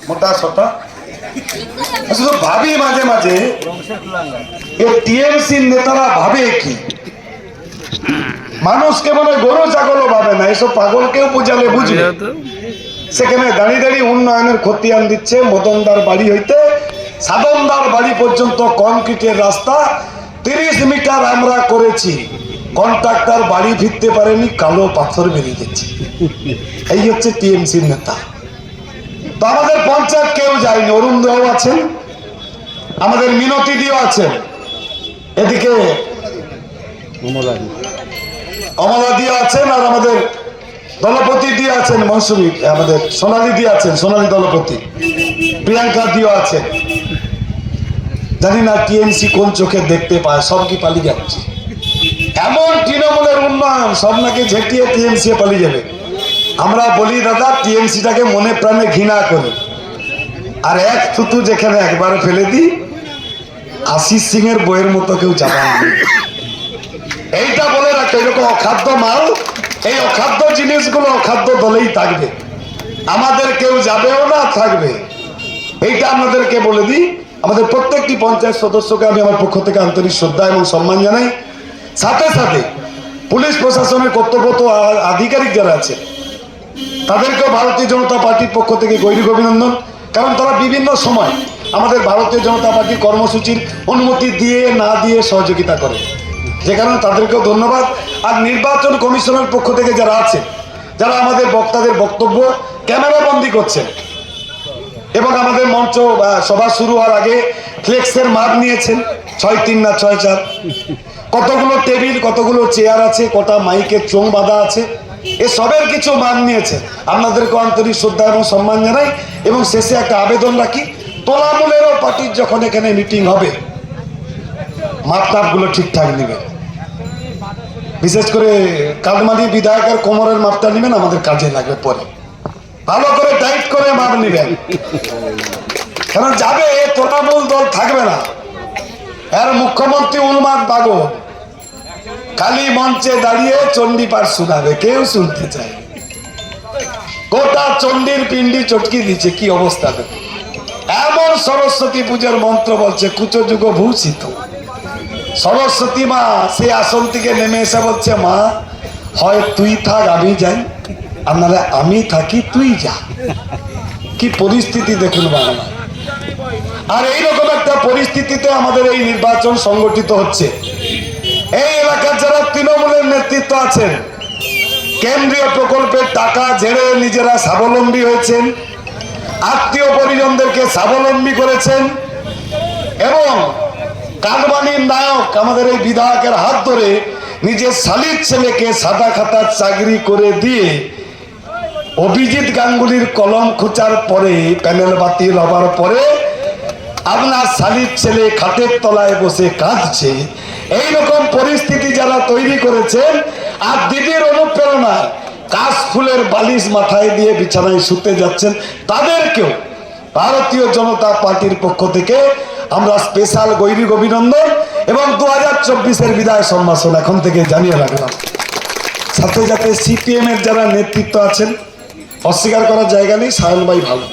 মোটা সোটা শুধু ভাবি মাঝে মাঝে টিএমসির নেতারা ভাবে কি মানুষকে মনে গরু ছাগলও ভাবে না, এসব পাগলকেও বোঝালে বুঝবে। সেখানে দাঁড়িয়ে দাঁড়িয়ে উন্নয়নের খতিয়ান দিচ্ছে। মদনদার বাড়ি হইতে সাধনদার বাড়ি পর্যন্ত কংক্রিটের রাস্তা 30 মিটার আমরা করেছি। কন্ট্রাক্টর বাড়ি ফিরতে পারেনি, কালো পাথর বেরিয়ে গেছে। এই হচ্ছে টিএমসির নেতা। তো আমাদের পঞ্চায়েত কেউ যায়নি, অরুণ দেও আছেন, আমাদের মিনতি দিও আছেন, এদিকে অমলা দিয়ে আছেন, আর আমাদের দলপতি দিয়ে আছেন, মৌসুমী আমাদের সোনালী দিয়ে আছেন, সোনালী দলপতি, প্রিয়াঙ্কা দিও আছেন। জানি না টিএমসি কোন চোখে দেখতে পায়, সব কি পালিয়ে যাচ্ছে। এমন তৃণমূলের উন্নয়ন সব নাকি ঝেঁটিয়ে টিএমসি পালিয়ে যাবে। আমরা বলি দাদা টিএমসিটাকে মনে প্রাণে ঘৃণা করি, আর এক থুতু যেখানে একবার ফেলে দিই আশিস সিং এর বইয়ের মতো কেউ চাপান। এইটা বলে রাখে, এরকম অখাদ্য মাল, এই অখাদ্য জিনিসগুলো অখাদ্য দলেই থাকবে, আমাদের কেউ যাবেও না, থাকবে। এইটা আপনাদেরকে বলে দিই। আমাদের প্রত্যেকটি পঞ্চায়েত সদস্যকে আমি আমার পক্ষ থেকে আন্তরিক শ্রদ্ধা এবং সম্মান জানাই। সাথে সাথে পুলিশ প্রশাসনের কর্তব্যরত আধিকারিক যারা আছে তাদেরকেও ভারতীয় জনতা পার্টির পক্ষ থেকে গৈরিক অভিনন্দন। কারণ তারা বিভিন্ন সময় আমাদের ভারতীয় জনতা পার্টির কর্মসূচির অনুমতি দিয়ে না দিয়ে সহযোগিতা করে, যে কারণে তাদেরকেও ধন্যবাদ। আর নির্বাচন কমিশনের পক্ষ থেকে যারা আছে, যারা আমাদের বক্তাদের বক্তব্য ক্যামেরাবন্দি করছেন এবং আমাদের মঞ্চ সভা শুরু হওয়ার আগে ফ্লেক্সের মাপ নিয়েছেন, 6-3 না 6-4, কতগুলো টেবিল, কতগুলো চেয়ার আছে, কটা মাইকের চোং বাঁধা আছে, এসবের কিছু মান নিয়েছে। আপনাদেরকে আন্তরিক শ্রদ্ধা এবং সম্মান জানাই। এবং শেষে একটা আবেদন রাখি, তোলামূলেরও পার্টির যখন এখানে মিটিং হবে মাপটাপগুলো ঠিকঠাক নেবেন। বিশেষ করে কালমারি বিধায়কের কোমরের মাপটা নেবেন, আমাদের কাজে লাগবে পরে। ভালো করে টাইট করে মাপ নেবেন, কারণ যাবে তৃণমূল দল থাকবে না। এর মুখ্যমন্ত্রী উন্মাদ পাগল, খালি মঞ্চে দাঁড়িয়ে চণ্ডী পাঠ শোনাবে, কেউ শুনতে চায়। গোটা চণ্ডীর পিণ্ডি চটকি দিচ্ছে, কি অবস্থা দেখো। এমন সরস্বতী পুজোর মন্ত্র বলছে, কুচো যুগ ভূষিত সরস্বতী মা সে আসন থেকে নেমে এসে বলছে, মা হয় তুই থাক আমি যাই, আপনারা আমি থাকি তুই যা। কি পরিস্থিতি দেখুন বাংলা। আর এইরকম একটা পরিস্থিতিতে আমাদের এই নির্বাচন সংগঠিত হচ্ছে। এই এলাকার যারা তৃণমূলের নেতৃত্ব আছেন, কেন্দ্রীয় প্রকল্পের টাকা ঝেড়ে নিজেরা স্বাবলম্বী হয়েছেন, আত্মীয় পরিজনদেরকে স্বাবলম্বী করেছেন এবং কালবানির নায়ক আমাদের এই বিধায়কের হাত ধরে নিজের শালির ছেলেকে সাদা খাতার চাকরি করে দিয়ে অভিজিৎ গাঙ্গুলির কলম খোঁচার পরে, প্যানেল বাতিল হবার পরে আপনার শালির ছেলে খাটের তলায় বসে কাঁদছে। এইরকম পরিস্থিতি যারা তৈরি করেছেন, আর দিদির অনুপ্রেরণায় কাশফুলের বালিশ মাথায় দিয়ে বিছানায় শুতে যাচ্ছেন, তাদেরকেও ভারতীয় জনতা পার্টির পক্ষ থেকে আমরা স্পেশাল গৈরিক অভিনন্দন এবং 2024-এর বিদায় সম্ভাষণ এখন থেকে জানিয়ে রাখলাম। সাথে সাথে সিপিএম এর যারা নেতৃত্ব আছেন, অস্বীকার করার জায়গা নেই, সায়ন ভাই ভালো।